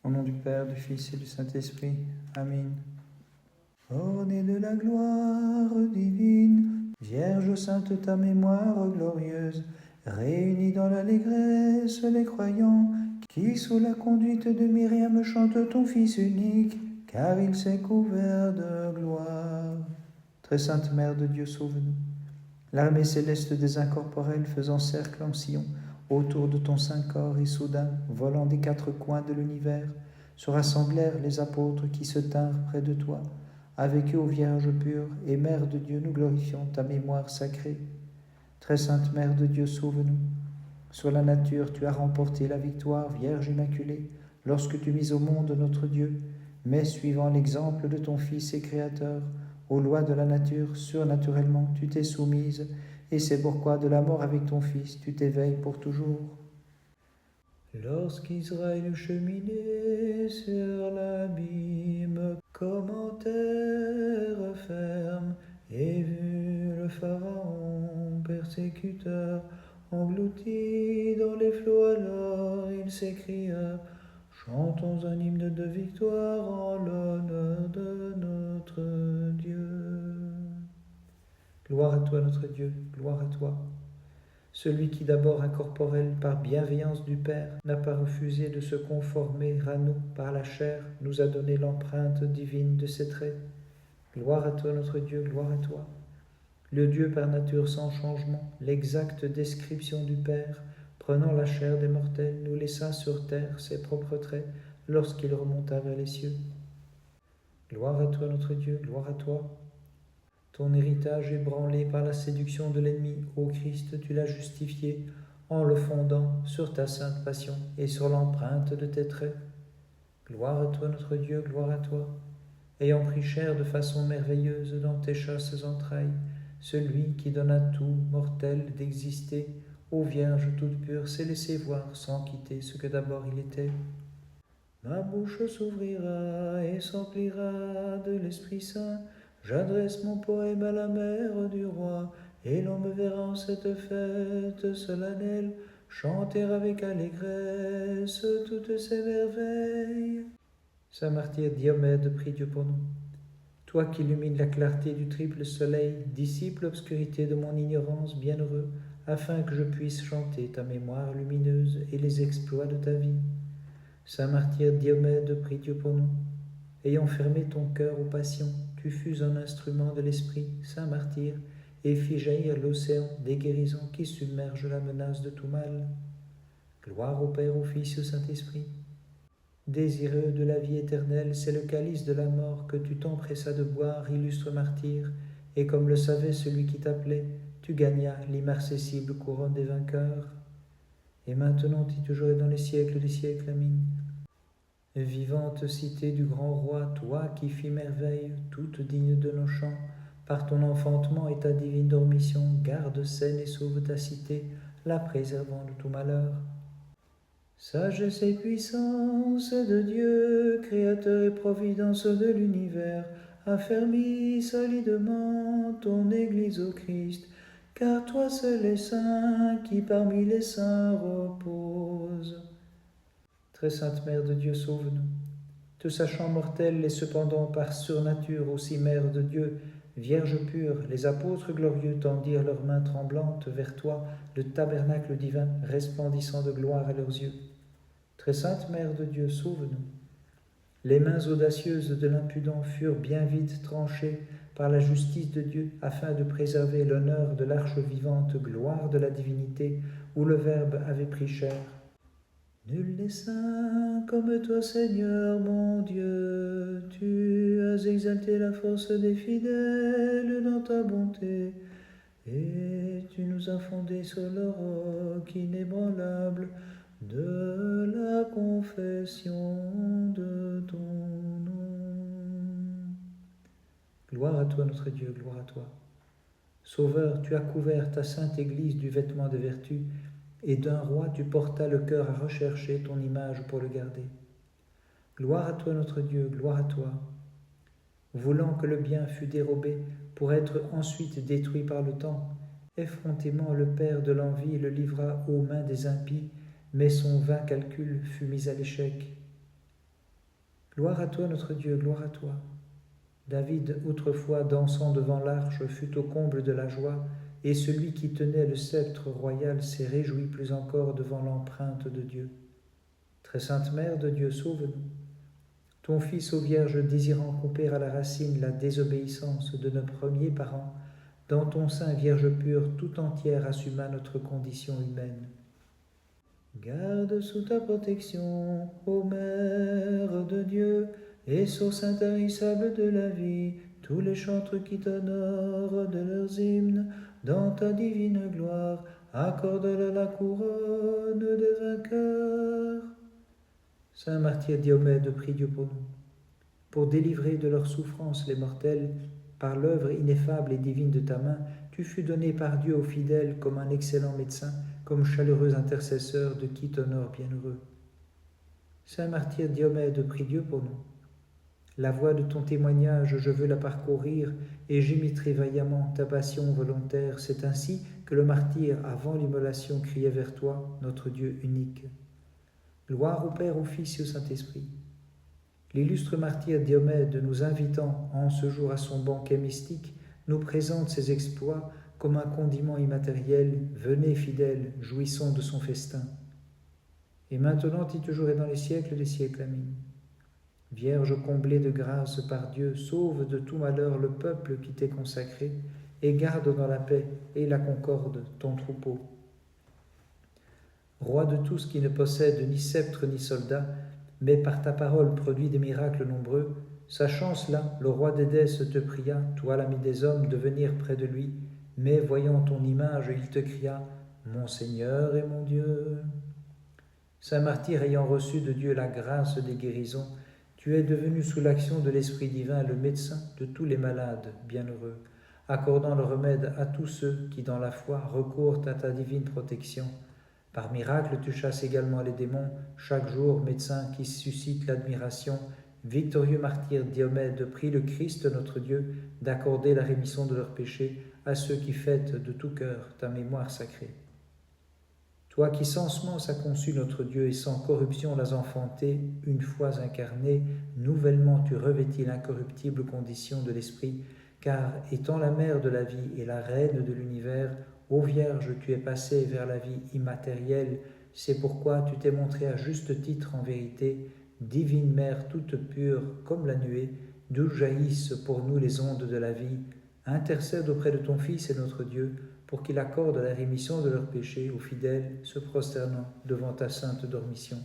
Au nom du Père, du Fils et du Saint-Esprit. Amen. Ornée de la gloire divine, Vierge sainte ta mémoire glorieuse, réunis dans l'allégresse les croyants, qui sous la conduite de Myriam chantent ton Fils unique, car il s'est couvert de gloire. Très sainte Mère de Dieu, sauve-nous. L'armée céleste des incorporels faisant cercle en sillon autour de ton saint corps et soudain, volant des quatre coins de l'univers, se rassemblèrent les apôtres qui se tinrent près de toi. Avec eux, ô Vierge pure et Mère de Dieu, nous glorifions ta mémoire sacrée. Très sainte Mère de Dieu, sauve-nous. Sur la nature, tu as remporté la victoire, Vierge immaculée, lorsque tu mis au monde notre Dieu, mais suivant l'exemple de ton Fils et Créateur, aux lois de la nature, surnaturellement, tu t'es soumise, et c'est pourquoi de la mort avec ton Fils, tu t'éveilles pour toujours. Lorsqu'Israël cheminait sur l'abîme, comme en terre ferme, et vu le Pharaon persécuteur, englouti dans les flots, alors il s'écria: chantons un hymne de victoire en l'honneur de notre Dieu. Gloire à toi, notre Dieu, gloire à toi. Celui qui d'abord incorporel par bienveillance du Père n'a pas refusé de se conformer à nous par la chair, nous a donné l'empreinte divine de ses traits. Gloire à toi, notre Dieu, gloire à toi. Le Dieu par nature sans changement, l'exacte description du Père, prenant la chair des mortels, nous laissa sur terre ses propres traits lorsqu'il remonta vers les cieux. Gloire à toi, notre Dieu, gloire à toi. Ton héritage ébranlé par la séduction de l'ennemi, ô Christ, tu l'as justifié en le fondant sur ta sainte passion et sur l'empreinte de tes traits. Gloire à toi, notre Dieu, gloire à toi. Ayant pris chair de façon merveilleuse dans tes chasses entrailles, celui qui donne à tout mortel d'exister, ô Vierge toute pure, s'est laissé voir sans quitter ce que d'abord il était. Ma bouche s'ouvrira et s'emplira de l'Esprit Saint. J'adresse mon poème à la mère du roi, et l'on me verra en cette fête solennelle chanter avec allégresse toutes ces merveilles. Saint martyr Diomède, prie Dieu pour nous. Toi qui illumines la clarté du triple soleil, dissipe l'obscurité de mon ignorance, bienheureux, afin que je puisse chanter ta mémoire lumineuse et les exploits de ta vie. Saint martyr Diomède, prie Dieu pour nous. Ayant fermé ton cœur aux passions, tu fus un instrument de l'esprit, saint martyr, et fis jaillir l'océan des guérisons qui submerge la menace de tout mal. Gloire au Père, au Fils et au Saint-Esprit. Désireux de la vie éternelle, c'est le calice de la mort que tu t'empressas de boire, illustre martyr, et comme le savait celui qui t'appelait, tu gagnas l'immarcessible couronne des vainqueurs. Et maintenant et toujours et dans les siècles des siècles, Amen. Vivante cité du grand roi, toi qui fis merveille, toute digne de nos chants, par ton enfantement et ta divine dormition, garde saine et sauve ta cité, la préservant de tout malheur. Sagesse et puissance de Dieu, Créateur et providence de l'univers, affermis solidement ton Église au Christ, car toi seul es saint, qui parmi les saints repose. Très sainte Mère de Dieu, sauve-nous. Te sachant mortelle et cependant par surnature aussi Mère de Dieu, Vierge pure, les apôtres glorieux tendirent leurs mains tremblantes vers toi, le tabernacle divin resplendissant de gloire à leurs yeux. Très sainte Mère de Dieu, sauve-nous. Les mains audacieuses de l'impudent furent bien vite tranchées par la justice de Dieu afin de préserver l'honneur de l'arche vivante, gloire de la divinité, où le Verbe avait pris chair. Nul n'est saint comme toi, Seigneur mon Dieu, tu as exalté la force des fidèles dans ta bonté, et tu nous as fondés sur le roc inébranlable de la confession de ton nom. Gloire à toi, notre Dieu, gloire à toi. Sauveur, tu as couvert ta sainte Église du vêtement de vertu, et d'un roi tu portas le cœur à rechercher ton image pour le garder. Gloire à toi, notre Dieu, gloire à toi. Voulant que le bien fût dérobé pour être ensuite détruit par le temps, effrontément le Père de l'envie le livra aux mains des impies, mais son vain calcul fut mis à l'échec. Gloire à toi notre Dieu, gloire à toi. David, autrefois dansant devant l'arche, fut au comble de la joie, et celui qui tenait le sceptre royal s'est réjoui plus encore devant l'empreinte de Dieu. Très sainte Mère de Dieu, sauve-nous. Ton Fils, ô Vierge, désirant couper à la racine la désobéissance de nos premiers parents, dans ton sein, Vierge pure, tout entière assuma notre condition humaine. Garde sous ta protection, ô Mère de Dieu, et source intarissable de la vie, tous les chantres qui t'honorent de leurs hymnes, dans ta divine gloire, accorde-leur la couronne des vainqueurs. Saint martyr Diomède, prie Dieu pour nous. Pour délivrer de leurs souffrances les mortels, par l'œuvre ineffable et divine de ta main, tu fus donné par Dieu aux fidèles comme un excellent médecin, comme chaleureux intercesseur de qui t'honore bienheureux. Saint martyr Diomède, prie Dieu pour nous. La voie de ton témoignage, je veux la parcourir, et j'imiterai vaillamment ta passion volontaire. C'est ainsi que le martyr, avant l'immolation, criait vers toi, notre Dieu unique. Gloire au Père, au Fils et au Saint-Esprit. L'illustre martyr Diomède, nous invitant en ce jour à son banquet mystique, nous présente ses exploits comme un condiment immatériel. Venez, fidèles, jouissons de son festin. Et maintenant et toujours et dans les siècles des siècles. Amen. Vierge comblée de grâce par Dieu, sauve de tout malheur le peuple qui t'est consacré, et garde dans la paix et la concorde ton troupeau. Roi de tous qui ne possède ni sceptre ni soldat, mais par ta parole produit des miracles nombreux, sachant cela, le roi d'Édesse te pria, toi l'ami des hommes, de venir près de lui, mais voyant ton image, il te cria, « Mon Seigneur et mon Dieu !» Saint martyr ayant reçu de Dieu la grâce des guérisons, tu es devenu sous l'action de l'Esprit divin le médecin de tous les malades bienheureux, accordant le remède à tous ceux qui, dans la foi, recourent à ta divine protection. Par miracle, tu chasses également les démons, chaque jour, médecin qui suscite l'admiration. Victorieux martyr Diomède, prie le Christ notre Dieu d'accorder la rémission de leurs péchés à ceux qui fêtent de tout cœur ta mémoire sacrée. Toi qui sans semence as conçu notre Dieu et sans corruption l'as enfanté, une fois incarné, nouvellement tu revêtis l'incorruptible condition de l'Esprit, car étant la mère de la vie et la reine de l'univers, ô Vierge, tu es passée vers la vie immatérielle, c'est pourquoi tu t'es montrée à juste titre en vérité, divine mère toute pure comme la nuée, d'où jaillissent pour nous les ondes de la vie. Intercède auprès de ton Fils et notre Dieu, pour qu'il accorde la rémission de leurs péchés aux fidèles se prosternant devant ta sainte dormition.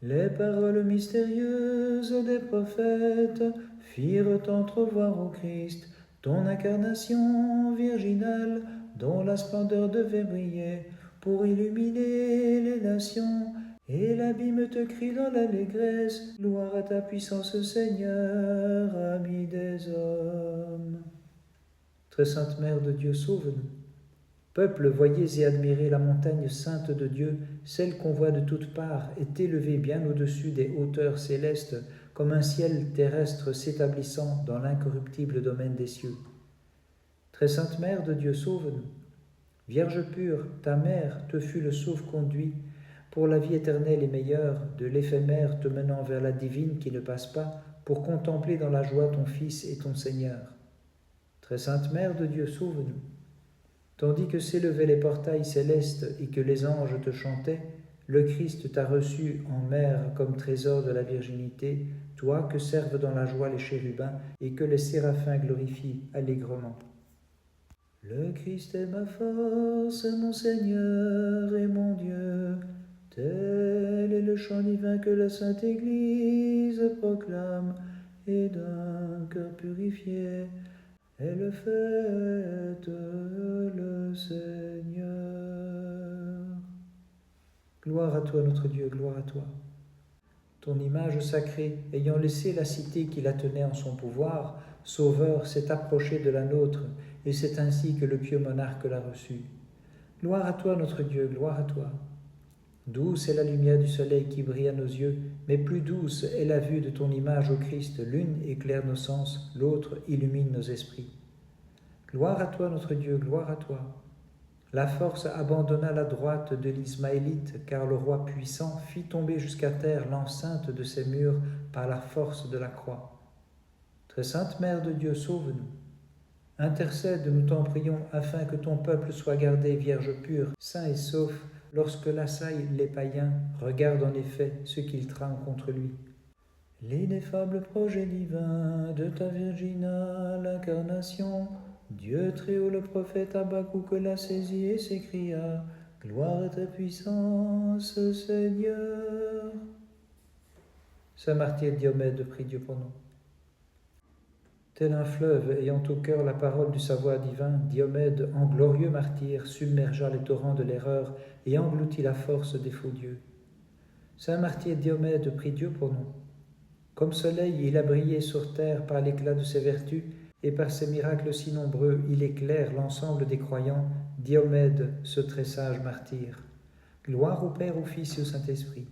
Les paroles mystérieuses des prophètes firent entrevoir au Christ ton incarnation virginale, dont la splendeur devait briller pour illuminer les nations. Et l'abîme te crie dans l'allégresse, gloire à ta puissance Seigneur, ami des hommes. Très sainte Mère de Dieu, sauve-nous. Peuple, voyez et admirez la montagne sainte de Dieu, celle qu'on voit de toutes parts, est élevée bien au-dessus des hauteurs célestes, comme un ciel terrestre s'établissant dans l'incorruptible domaine des cieux. Très sainte Mère de Dieu, sauve-nous. Vierge pure, ta mère te fut le sauve-conduit pour la vie éternelle et meilleure, de l'éphémère te menant vers la divine qui ne passe pas, pour contempler dans la joie ton Fils et ton Seigneur. Très sainte Mère de Dieu, sauve-nous. Tandis que s'élevaient les portails célestes et que les anges te chantaient, le Christ t'a reçu en mère comme trésor de la virginité, toi que servent dans la joie les chérubins et que les séraphins glorifient allègrement. Le Christ est ma force, mon Seigneur et mon Dieu. Tel est le chant divin que la Sainte Église proclame, et d'un cœur purifié, elle fête le Seigneur. Gloire à toi, notre Dieu, gloire à toi. Ton image sacrée, ayant laissé la cité qui la tenait en son pouvoir, Sauveur s'est approché de la nôtre, et c'est ainsi que le pieux monarque l'a reçu. Gloire à toi, notre Dieu, gloire à toi. Douce est la lumière du soleil qui brille à nos yeux, mais plus douce est la vue de ton image, ô Christ. L'une éclaire nos sens, l'autre illumine nos esprits. Gloire à toi, notre Dieu, gloire à toi. La force abandonna la droite de l'Ismaélite, car le roi puissant fit tomber jusqu'à terre l'enceinte de ses murs par la force de la croix. Très sainte Mère de Dieu, sauve-nous. Intercède, nous t'en prions, afin que ton peuple soit gardé vierge pure, sain et sauf, lorsque l'assaillent les païens, regarde en effet ce qu'ils trament contre lui. L'ineffable projet divin de ta virginale incarnation, Dieu très haut, le prophète Habakkuk l'a saisi et s'écria: Gloire à ta puissance, Seigneur. Saint martyr Diomède, prie Dieu pour nous. Tel un fleuve ayant au cœur la parole du savoir divin, Diomède, en glorieux martyr, submergea les torrents de l'erreur et engloutit la force des faux dieux. Saint martyr Diomède, prie Dieu pour nous. Comme soleil, il a brillé sur terre par l'éclat de ses vertus, et par ses miracles si nombreux, il éclaire l'ensemble des croyants. Diomède, ce très sage martyr. Gloire au Père, au Fils et au Saint-Esprit.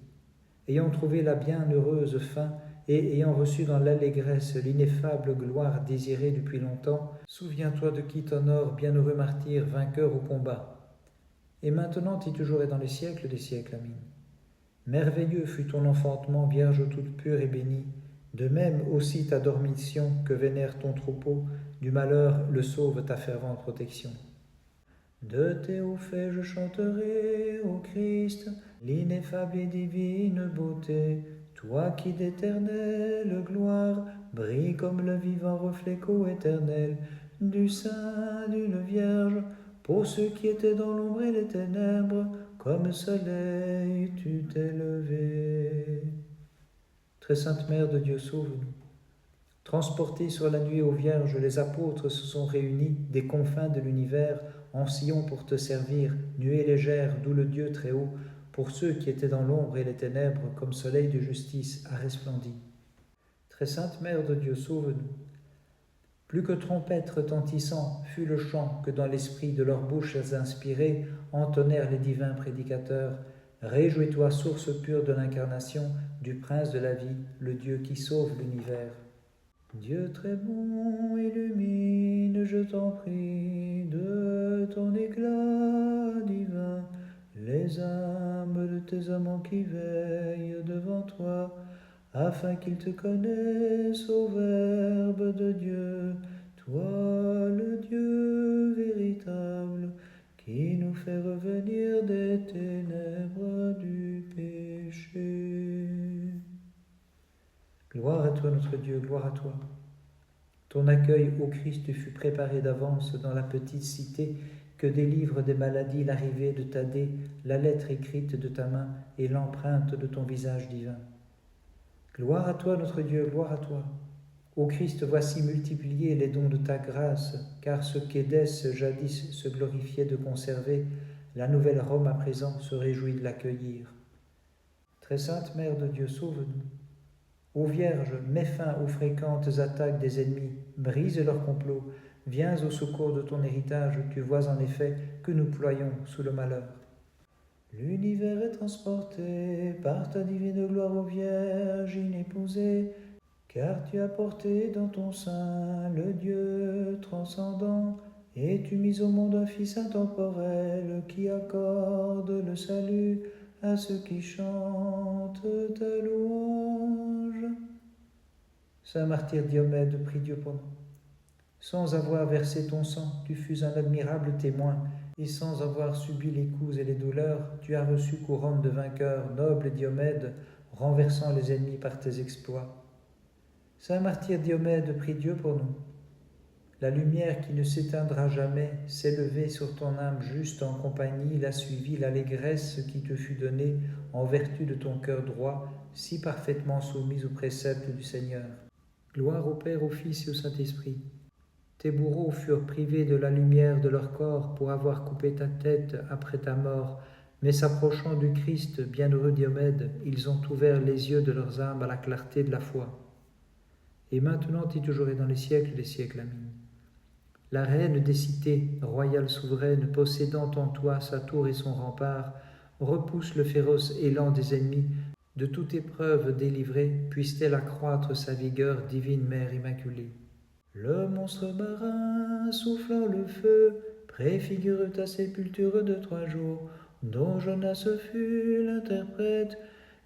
Ayant trouvé la bienheureuse fin, et ayant reçu dans l'allégresse l'ineffable gloire désirée depuis longtemps, souviens-toi de qui t'honore, bienheureux martyr, vainqueur au combat. Et maintenant et toujours et dans les siècles des siècles. Amen. Merveilleux fut ton enfantement, Vierge toute pure et bénie. De même aussi ta dormition que vénère ton troupeau, du malheur le sauve ta fervente protection. De tes hauts faits je chanterai, ô Christ, l'ineffable et divine beauté, toi qui d'éternelle gloire brille comme le vivant reflet coéternel du sein d'une Vierge, pour ceux qui étaient dans l'ombre et les ténèbres, comme soleil tu t'es levé. Très sainte Mère de Dieu, sauve-nous. Transportés sur la nuée aux Vierges, les apôtres se sont réunis des confins de l'univers en sillon pour te servir, nuée légère, d'où le Dieu très haut, pour ceux qui étaient dans l'ombre et les ténèbres, comme soleil de justice, a resplendi. Très sainte Mère de Dieu, sauve-nous. Plus que trompette retentissant fut le chant que dans l'esprit de leurs bouches inspirées entonnèrent les divins prédicateurs. Réjouis-toi, source pure de l'incarnation, du Prince de la vie, le Dieu qui sauve l'univers. Dieu très bon, illumine, je t'en prie, de ton éclat divin, les âmes de tes amants qui veillent devant toi, afin qu'ils te connaissent au Verbe de Dieu, toi le Dieu véritable, qui nous fait revenir des ténèbres du péché. Gloire à toi notre Dieu, gloire à toi. Ton accueil, ô Christ, fut préparé d'avance dans la petite cité que délivre des maladies l'arrivée de Thaddée, la lettre écrite de ta main et l'empreinte de ton visage divin. Gloire à toi notre Dieu, gloire à toi. Ô Christ, voici multipliés les dons de ta grâce, car ce qu'Édesse jadis se glorifiait de conserver, la nouvelle Rome à présent se réjouit de l'accueillir. Très sainte Mère de Dieu, sauve-nous. Ô Vierge, mets fin aux fréquentes attaques des ennemis, brise leurs complots, viens au secours de ton héritage, tu vois en effet que nous ployons sous le malheur. L'univers est transporté par ta divine gloire, ô Vierge inépousée, car tu as porté dans ton sein le Dieu transcendant, et tu mis au monde un Fils intemporel qui accorde le salut à ceux qui chantent ta louange. Saint martyr Diomède, prie Dieu pour nous. Sans avoir versé ton sang, tu fus un admirable témoin, et sans avoir subi les coups et les douleurs, tu as reçu couronne de vainqueur, noble Diomède, renversant les ennemis par tes exploits. Saint martyr Diomède, prie Dieu pour nous. La lumière qui ne s'éteindra jamais s'est levée sur ton âme juste en compagnie, l'a suivi l'allégresse qui te fut donnée en vertu de ton cœur droit, si parfaitement soumise aux préceptes du Seigneur. Gloire au Père, au Fils et au Saint-Esprit. Tes bourreaux furent privés de la lumière de leur corps pour avoir coupé ta tête après ta mort, mais s'approchant du Christ, bienheureux Diomède, ils ont ouvert les yeux de leurs âmes à la clarté de la foi. Et maintenant et toujours et dans les siècles des siècles. Amen. La reine des cités, royale souveraine, possédant en toi sa tour et son rempart, repousse le féroce élan des ennemis, de toute épreuve délivrée, puisse-t-elle accroître sa vigueur, divine Mère Immaculée. Le monstre marin, soufflant le feu, préfigure ta sépulture de 3 jours, dont Jonas fut l'interprète,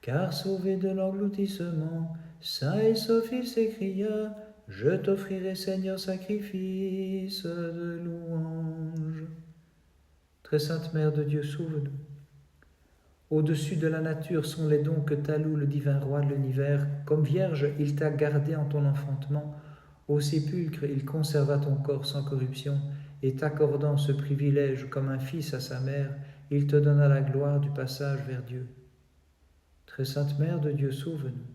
car sauvé de l'engloutissement, saint et sauf il s'écria, je t'offrirai Seigneur sacrifice de louange. Très sainte Mère de Dieu, sauve-nous. Au-dessus de la nature sont les dons que t'alloue le divin roi de l'univers. Comme vierge, il t'a gardé en ton enfantement. Au sépulcre, il conserva ton corps sans corruption, et t'accordant ce privilège comme un fils à sa mère, il te donna la gloire du passage vers Dieu. Très sainte Mère de Dieu, sauve-nous.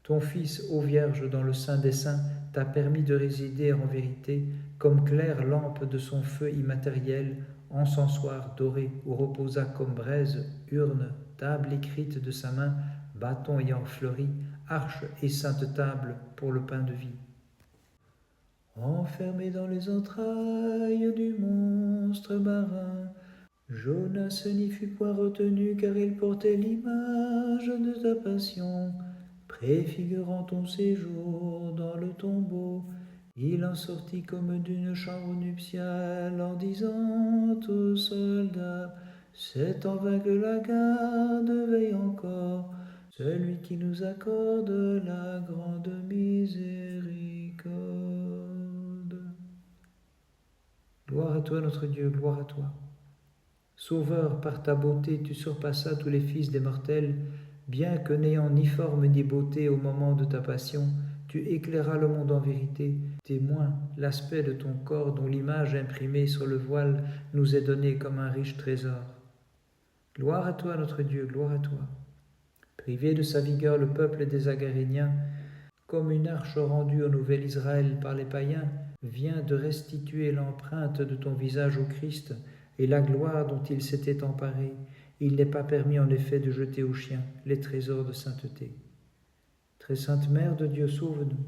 Ton Fils, ô Vierge, dans le sein des saints, t'a permis de résider en vérité, comme claire lampe de son feu immatériel, encensoir doré où reposa comme braise, urne, table écrite de sa main, bâton ayant fleuri, arche et sainte table pour le pain de vie. Enfermé dans les entrailles du monstre marin, Jonas n'y fut point retenu car il portait l'image de ta passion. Préfigurant ton séjour dans le tombeau, il en sortit comme d'une chambre nuptiale en disant aux soldats, c'est en vain que la garde veille encore, celui qui nous accorde la grande miséricorde. Gloire à toi notre Dieu, gloire à toi. Sauveur, par ta beauté, tu surpassas tous les fils des mortels, bien que n'ayant ni forme ni beauté au moment de ta passion, tu éclairas le monde en vérité, témoin l'aspect de ton corps dont l'image imprimée sur le voile nous est donnée comme un riche trésor. Gloire à toi notre Dieu, gloire à toi. Privé de sa vigueur le peuple des Agaréniens, comme une arche rendue au nouvel Israël par les païens, vient de restituer l'empreinte de ton visage au Christ et la gloire dont il s'était emparé. Il n'est pas permis en effet de jeter aux chiens les trésors de sainteté. Très sainte Mère de Dieu, sauve-nous.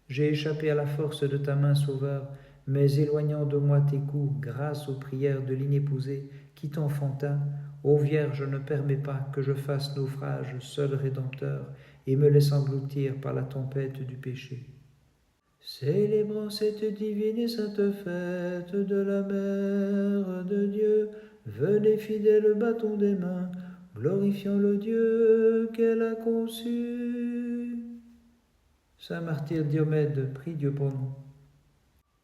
J'ai échappé à la force de ta main, Sauveur, mais éloignant de moi tes coups, grâce aux prières de l'inépousée qui t'enfanta, ô Vierge, ne permets pas que je fasse naufrage, seul Rédempteur, et me laisse engloutir par la tempête du péché. Célébrant cette divine et sainte fête de la Mère de Dieu, venez fidèles bâtons des mains, glorifiant le Dieu qu'elle a conçu. Saint martyr Diomède, prie Dieu pour nous.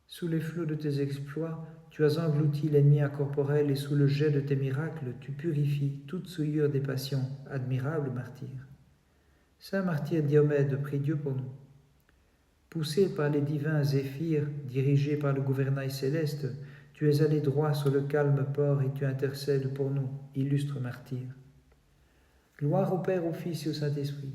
Sous les flots de tes exploits, tu as englouti l'ennemi incorporel et sous le jet de tes miracles, tu purifies toute souillure des passions, admirable martyr. Saint martyr Diomède, prie Dieu pour nous. Poussé par les divins zéphyrs, dirigé par le gouvernail céleste, tu es allé droit sur le calme port et tu intercèdes pour nous, illustre martyr. Gloire au Père, au Fils et au Saint-Esprit.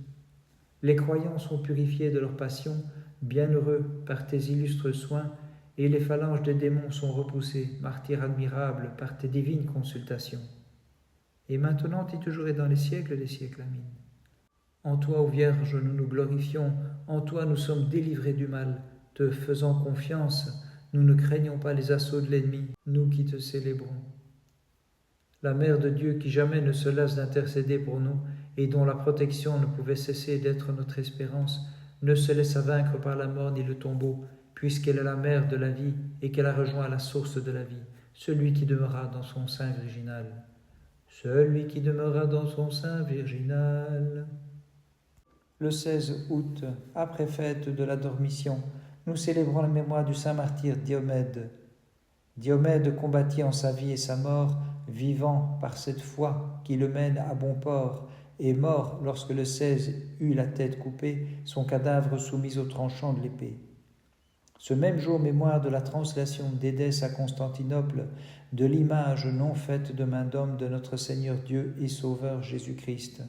Les croyants sont purifiés de leur passion, bienheureux par tes illustres soins, et les phalanges des démons sont repoussées, martyr admirable, par tes divines consultations. Et maintenant et toujours et dans les siècles des siècles. Amen. En toi, ô Vierge, nous nous glorifions, en toi nous sommes délivrés du mal. Te faisant confiance, nous ne craignons pas les assauts de l'ennemi, nous qui te célébrons. La Mère de Dieu qui jamais ne se lasse d'intercéder pour nous et dont la protection ne pouvait cesser d'être notre espérance, ne se laissa vaincre par la mort ni le tombeau, puisqu'elle est la mère de la vie et qu'elle a rejoint la source de la vie, celui qui demeura dans son sein virginal. Celui qui demeura dans son sein virginal. Le 16 août, après fête de la Dormition, nous célébrons la mémoire du saint martyr Diomède. Diomède combattit en sa vie et sa mort, vivant par cette foi qui le mène à bon port, et mort lorsque le 16 eut la tête coupée, son cadavre soumis au tranchant de l'épée. Ce même jour, mémoire de la translation d'Édesse à Constantinople, de l'image non faite de main d'homme de notre Seigneur Dieu et Sauveur Jésus-Christ.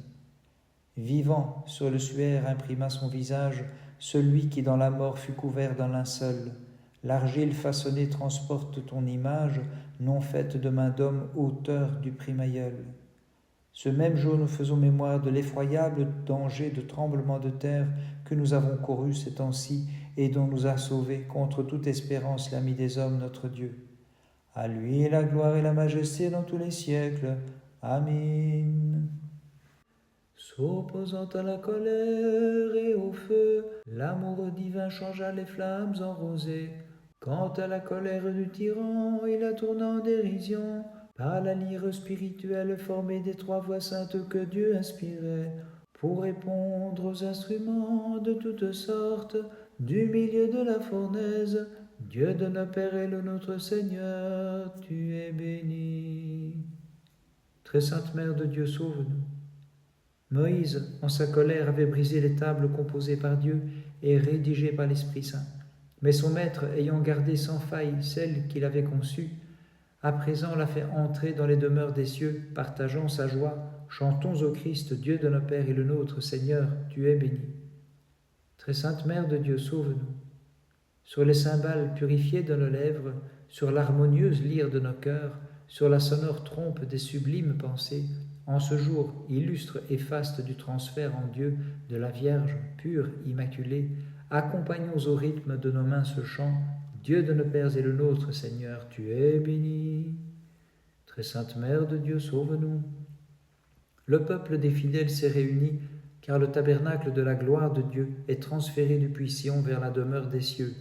Vivant, sur le suaire imprima son visage, celui qui dans la mort fut couvert d'un linceul. L'argile façonnée transporte ton image, non faite de main d'homme, auteur du prime aïeul. Ce même jour, nous faisons mémoire de l'effroyable danger de tremblement de terre que nous avons couru ces temps-ci et dont nous a sauvés contre toute espérance l'ami des hommes, notre Dieu. À lui la gloire et la majesté dans tous les siècles. Amen. S'opposant à la colère et au feu, l'amour divin changea les flammes en rosée. Quant à la colère du tyran, il la tourna en dérision, par la lyre spirituelle formée des 3 voix saintes que Dieu inspirait, pour répondre aux instruments de toutes sortes, du milieu de la fournaise, Dieu de nos pères et le notre Seigneur, tu es béni. Très sainte Mère de Dieu, sauve-nous. Moïse, en sa colère, avait brisé les tables composées par Dieu et rédigées par l'Esprit Saint. Mais son maître, ayant gardé sans faille celle qu'il avait conçue, à présent l'a fait entrer dans les demeures des cieux, partageant sa joie. Chantons au Christ, Dieu de nos pères et le nôtre, Seigneur, tu es béni. Très sainte Mère de Dieu, sauve-nous. Sur les cymbales purifiées de nos lèvres, sur l'harmonieuse lyre de nos cœurs, sur la sonore trompe des sublimes pensées, en ce jour illustre et faste du transfert en Dieu de la Vierge pure, immaculée, accompagnons au rythme de nos mains ce chant, Dieu de nos pères et le nôtre, Seigneur, tu es béni. Très sainte Mère de Dieu, sauve-nous. Le peuple des fidèles s'est réuni, car le tabernacle de la gloire de Dieu est transféré depuis Sion vers la demeure des cieux,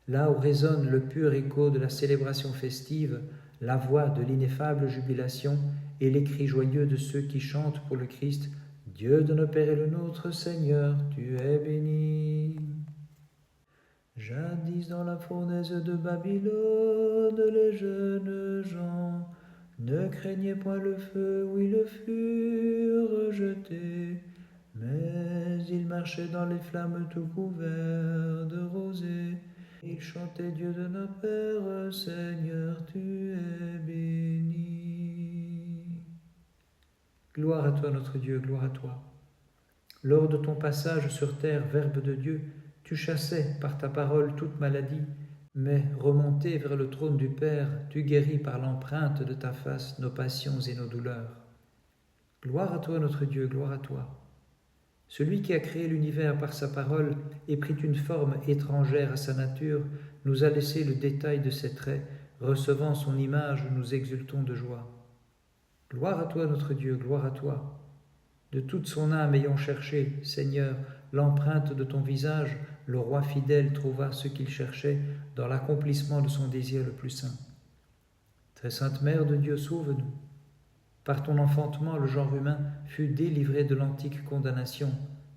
là où résonne le pur écho de la célébration festive, la voix de l'ineffable jubilation et les cris joyeux de ceux qui chantent pour le Christ, Dieu de nos pères et le nôtre, Seigneur, tu es béni. Jadis dans la fournaise de Babylone, les jeunes gens ne craignaient point le feu où ils furent rejetés, mais ils marchaient dans les flammes tout couverts de rosée. Ils chantaient Dieu de nos pères, Seigneur, tu es béni. Gloire à toi notre Dieu, gloire à toi. Lors de ton passage sur terre, Verbe de Dieu, tu chassais par ta parole toute maladie, mais remonté vers le trône du Père, tu guéris par l'empreinte de ta face nos passions et nos douleurs. Gloire à toi notre Dieu, gloire à toi. Celui qui a créé l'univers par sa parole et pris une forme étrangère à sa nature, nous a laissé le détail de ses traits, recevant son image, nous exultons de joie. Gloire à toi notre Dieu, gloire à toi. De toute son âme ayant cherché, Seigneur, l'empreinte de ton visage, le roi fidèle trouva ce qu'il cherchait dans l'accomplissement de son désir le plus saint. Très sainte Mère de Dieu, sauve-nous. Par ton enfantement, le genre humain fut délivré de l'antique condamnation.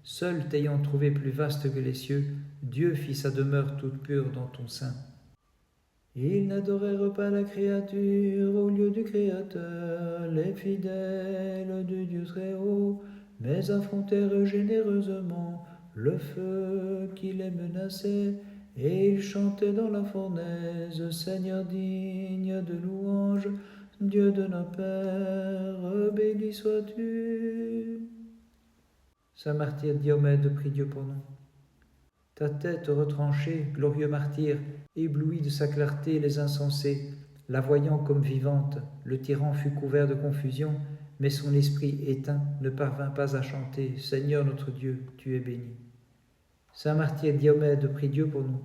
Seul t'ayant trouvé plus vaste que les cieux, Dieu fit sa demeure toute pure dans ton sein. Ils n'adorèrent pas la créature au lieu du Créateur, les fidèles de Dieu très haut, mais affrontèrent généreusement le feu qui les menaçait, et ils chantaient dans la fournaise, Seigneur digne de louange, Dieu de nos pères, béni sois-tu. Saint martyr Diomède, prie Dieu pour nous. Ta tête retranchée, glorieux martyr, éblouit de sa clarté les insensés, la voyant comme vivante, le tyran fut couvert de confusion, mais son esprit éteint ne parvint pas à chanter « Seigneur notre Dieu, tu es béni ». Saint martyr Diomède, prie Dieu pour nous.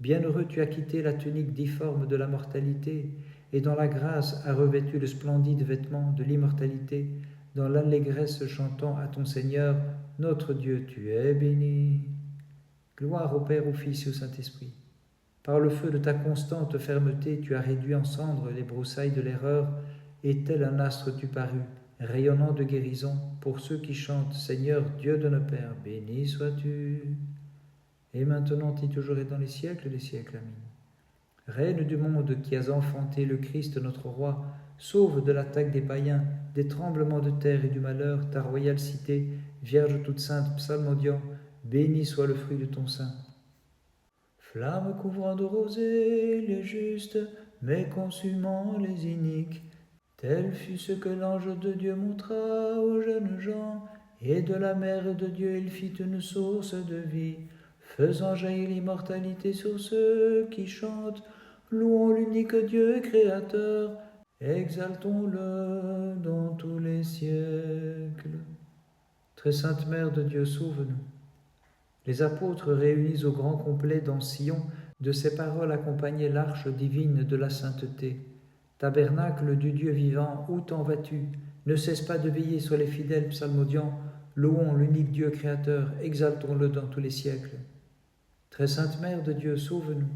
Bienheureux, tu as quitté la tunique difforme de la mortalité, et dans la grâce a revêtu le splendide vêtement de l'immortalité, dans l'allégresse chantant à ton Seigneur, notre Dieu, tu es béni. Gloire au Père, au Fils et au Saint-Esprit. Par le feu de ta constante fermeté, tu as réduit en cendres les broussailles de l'erreur, et tel un astre tu parus, rayonnant de guérison, pour ceux qui chantent, Seigneur, Dieu de nos pères, béni sois-tu. Et maintenant et toujours et dans les siècles des siècles. Amen. Reine du monde qui as enfanté le Christ notre roi, sauve de l'attaque des païens, des tremblements de terre et du malheur, ta royale cité, Vierge toute sainte, psalmodiant, béni soit le fruit de ton sein. Flamme couvrant de rosée les justes, mais consumant les iniques, tel fut ce que l'ange de Dieu montra aux jeunes gens, et de la mère de Dieu il fit une source de vie, faisant jaillir l'immortalité sur ceux qui chantent, louons l'unique Dieu créateur, exaltons-le dans tous les siècles. Très sainte Mère de Dieu, sauve-nous. Les apôtres réunis au grand complet dans Sion, de ces paroles accompagnaient l'arche divine de la sainteté. Tabernacle du Dieu vivant, où t'en vas-tu? Ne cesse pas de veiller sur les fidèles psalmodiants, louons l'unique Dieu créateur, exaltons-le dans tous les siècles. Très sainte Mère de Dieu, sauve-nous.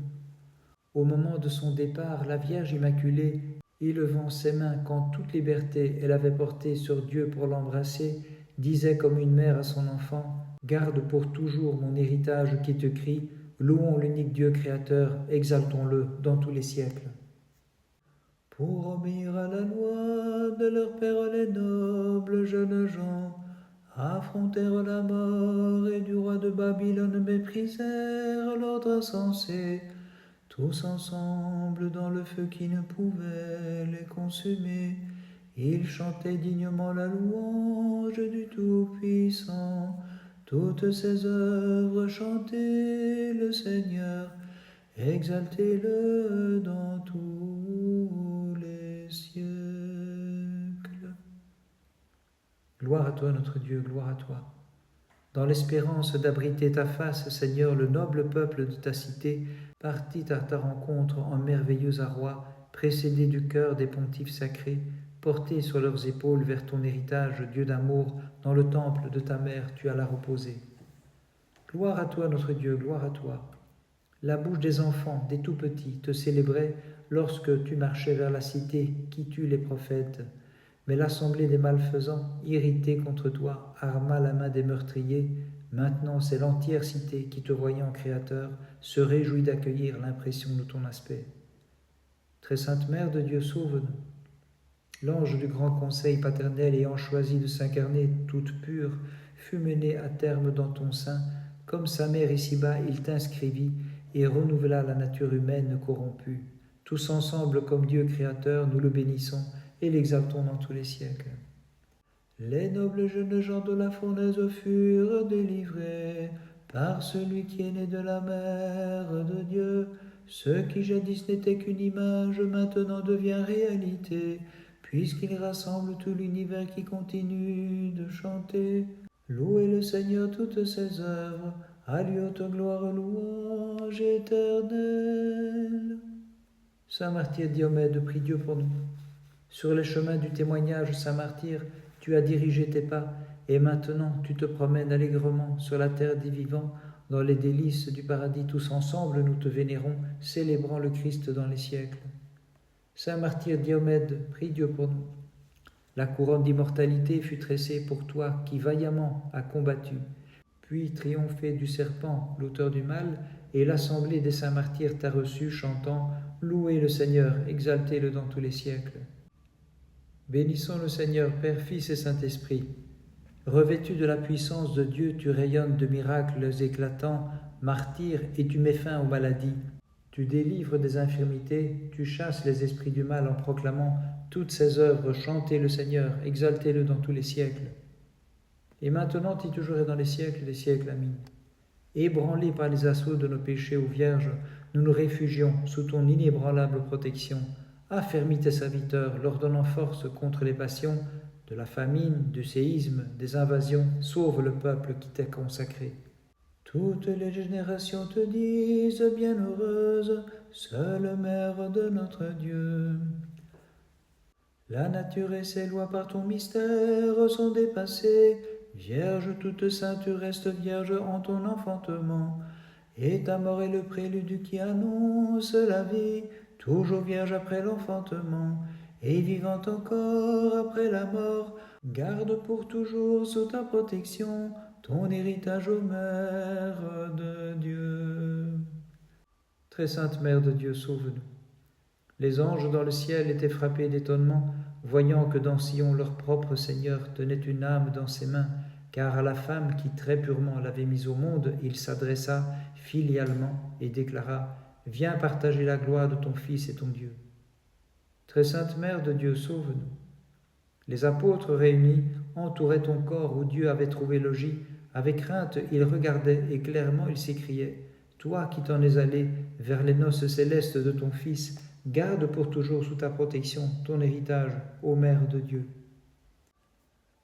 Au moment de son départ, la Vierge Immaculée, élevant ses mains quand toute liberté elle avait portée sur Dieu pour l'embrasser, disait comme une mère à son enfant, « Garde pour toujours mon héritage qui te crie, louons l'unique Dieu créateur, exaltons-le dans tous les siècles. » Pour obéir à la loi de leur père les nobles jeunes gens, affrontèrent la mort et du roi de Babylone méprisèrent l'ordre insensé, tous ensemble dans le feu qui ne pouvait les consumer. Ils chantaient dignement la louange du Tout-Puissant. Toutes ses œuvres chantez le Seigneur, exaltez-le dans tous les siècles. Gloire à toi notre Dieu, gloire à toi. Dans l'espérance d'abriter ta face, Seigneur, le noble peuple de ta cité partit à ta rencontre en merveilleux arroi, précédé du cœur des pontifes sacrés, portés sur leurs épaules vers ton héritage, Dieu d'amour, dans le temple de ta mère tu allas reposer. Gloire à toi notre Dieu, gloire à toi. La bouche des enfants, des tout-petits, te célébrait lorsque tu marchais vers la cité qui tue les prophètes. Mais l'assemblée des malfaisants, irritée contre toi, arma la main des meurtriers. Maintenant, c'est l'entière cité qui, te voyant Créateur, se réjouit d'accueillir l'impression de ton aspect. Très sainte Mère de Dieu, sauve-nous. L'ange du grand conseil paternel ayant choisi de s'incarner toute pure, fut mené à terme dans ton sein. Comme sa mère ici-bas, il t'inscrivit et renouvela la nature humaine corrompue. Tous ensemble, comme Dieu créateur, nous le bénissons et l'exaltons dans tous les siècles. Les nobles jeunes gens de la fournaise furent délivrés par celui qui est né de la mère de Dieu. Ce qui jadis n'était qu'une image, maintenant devient réalité, puisqu'il rassemble tout l'univers qui continue de chanter. Louez le Seigneur toutes ses œuvres, à lui haute gloire, louange éternelle. Saint martyr Diomède, prie Dieu pour nous. Sur les chemins du témoignage, Saint martyr, tu as dirigé tes pas, et maintenant tu te promènes allègrement sur la terre des vivants, dans les délices du paradis. Tous ensemble nous te vénérons, célébrant le Christ dans les siècles. Saint martyr Diomède, prie Dieu pour nous. La couronne d'immortalité fut tressée pour toi qui vaillamment as combattu, puis triomphé du serpent, l'auteur du mal, et l'assemblée des saints martyrs t'a reçu, chantant « Louez le Seigneur, exaltez-le dans tous les siècles ». Bénissons le Seigneur, Père, Fils et Saint-Esprit. Revêtu de la puissance de Dieu, tu rayonnes de miracles éclatants, martyr, et tu mets fin aux maladies. Tu délivres des infirmités, tu chasses les esprits du mal en proclamant toutes ses œuvres. Chantez le Seigneur, exaltez-le dans tous les siècles. Et maintenant et toujours et dans les siècles des siècles. Amen. Ébranlés par les assauts de nos péchés, ô Vierge, nous nous réfugions sous ton inébranlable protection. Affermis tes serviteurs, leur donnant force contre les passions, de la famine, du séisme, des invasions, sauve le peuple qui t'est consacré. Toutes les générations te disent bienheureuse, seule mère de notre Dieu. La nature et ses lois par ton mystère sont dépassées. Vierge toute sainte, tu restes vierge en ton enfantement. Et ta mort est le prélude qui annonce la vie, toujours vierge après l'enfantement, et vivante encore après la mort. Garde pour toujours sous ta protection ton héritage, ô Mère de Dieu. Très sainte Mère de Dieu, sauve-nous. Les anges dans le ciel étaient frappés d'étonnement, voyant que dans Sion leur propre Seigneur tenait une âme dans ses mains, car à la femme qui très purement l'avait mise au monde, il s'adressa filialement et déclara « Viens partager la gloire de ton Fils et ton Dieu. » Très sainte Mère de Dieu, sauve-nous. Les apôtres réunis entouraient ton corps où Dieu avait trouvé logis. Avec crainte, ils regardaient et clairement ils s'écriaient « Toi qui t'en es allé vers les noces célestes de ton Fils, garde pour toujours sous ta protection ton héritage, ô Mère de Dieu. »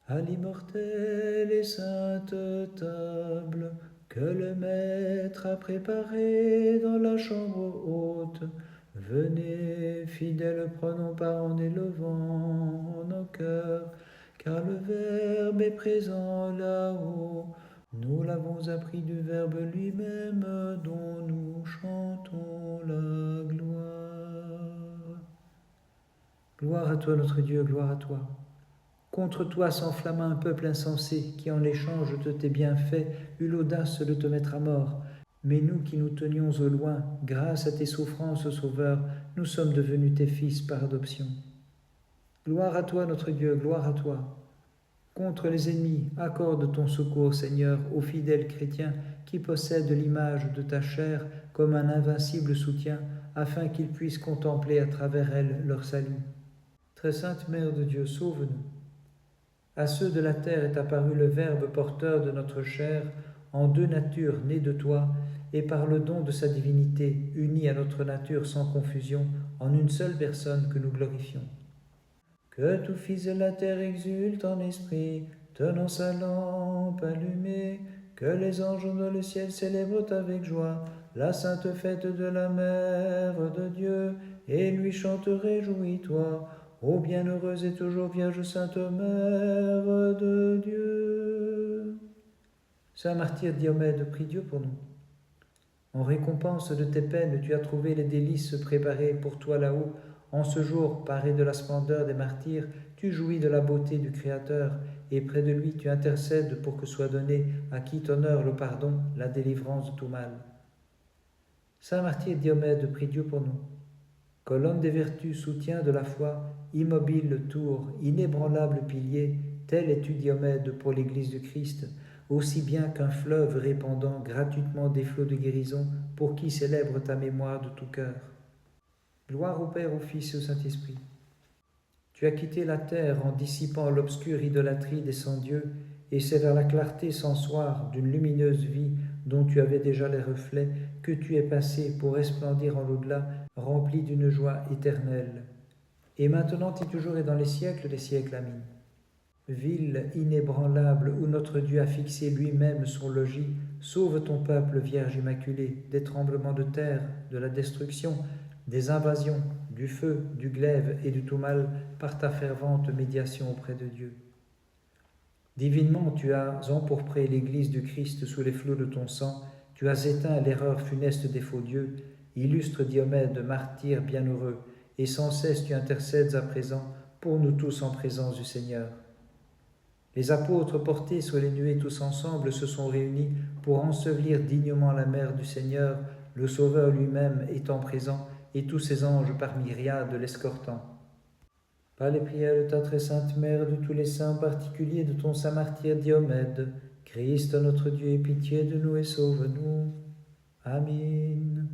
À l'immortelle et sainte table que le Maître a préparée dans la chambre haute, venez, fidèles, prenons part en élevant nos cœurs, car le Verbe est présent là-haut. Nous l'avons appris du Verbe lui-même, dont nous chantons la gloire. Gloire à toi notre Dieu, gloire à toi. Contre toi s'enflamma un peuple insensé qui, en l'échange de tes bienfaits, eut l'audace de te mettre à mort. Mais nous qui nous tenions au loin, grâce à tes souffrances, Sauveur, nous sommes devenus tes fils par adoption. Gloire à toi notre Dieu, gloire à toi. Contre les ennemis, accorde ton secours, Seigneur, aux fidèles chrétiens qui possèdent l'image de ta chair comme un invincible soutien, afin qu'ils puissent contempler à travers elle leur salut. Très sainte Mère de Dieu, sauve-nous. À ceux de la terre est apparu le Verbe porteur de notre chair, en deux natures nées de toi, et par le don de sa divinité, unie à notre nature sans confusion, en une seule personne que nous glorifions. Que tout fils de la terre exulte en esprit, tenant sa lampe allumée, que les anges dans le ciel célèbrent avec joie la sainte fête de la Mère de Dieu, et lui chantent réjouis-toi, ô bienheureuse et toujours Vierge Sainte Mère de Dieu. Saint martyr Diomède, prie Dieu pour nous. En récompense de tes peines, tu as trouvé les délices préparées pour toi là-haut. En ce jour, paré de la splendeur des martyrs, tu jouis de la beauté du Créateur, et près de lui tu intercèdes pour que soit donné à qui t'honore le pardon, la délivrance de tout mal. Saint martyr Diomède, prie Dieu pour nous. Colonne des vertus, soutien de la foi, immobile tour, inébranlable pilier, tel es-tu Diomède pour l'Église du Christ, aussi bien qu'un fleuve répandant gratuitement des flots de guérison pour qui célèbre ta mémoire de tout cœur. Gloire au Père, au Fils et au Saint-Esprit. Tu as quitté la terre en dissipant l'obscure idolâtrie des sans-dieux, et c'est vers la clarté sans soir d'une lumineuse vie dont tu avais déjà les reflets que tu es passé pour resplendir en l'au-delà, rempli d'une joie éternelle. Et maintenant et toujours et dans les siècles des siècles. Amen. Ville inébranlable où notre Dieu a fixé lui-même son logis, sauve ton peuple, Vierge Immaculée, des tremblements de terre, de la destruction, des invasions, du feu, du glaive et du tout mal, par ta fervente médiation auprès de Dieu. Divinement, tu as empourpré l'Église du Christ sous les flots de ton sang, tu as éteint l'erreur funeste des faux dieux, illustre Diomède, martyr bienheureux, et sans cesse tu intercèdes à présent pour nous tous en présence du Seigneur. Les apôtres portés sur les nuées tous ensemble se sont réunis pour ensevelir dignement la mère du Seigneur, le Sauveur lui-même étant présent, et tous ses anges par myriades l'escortant. Par les prières de ta très sainte Mère, de tous les saints, en particulier de ton saint martyr Diomède, Christ notre Dieu, aie pitié de nous et sauve-nous. Amen.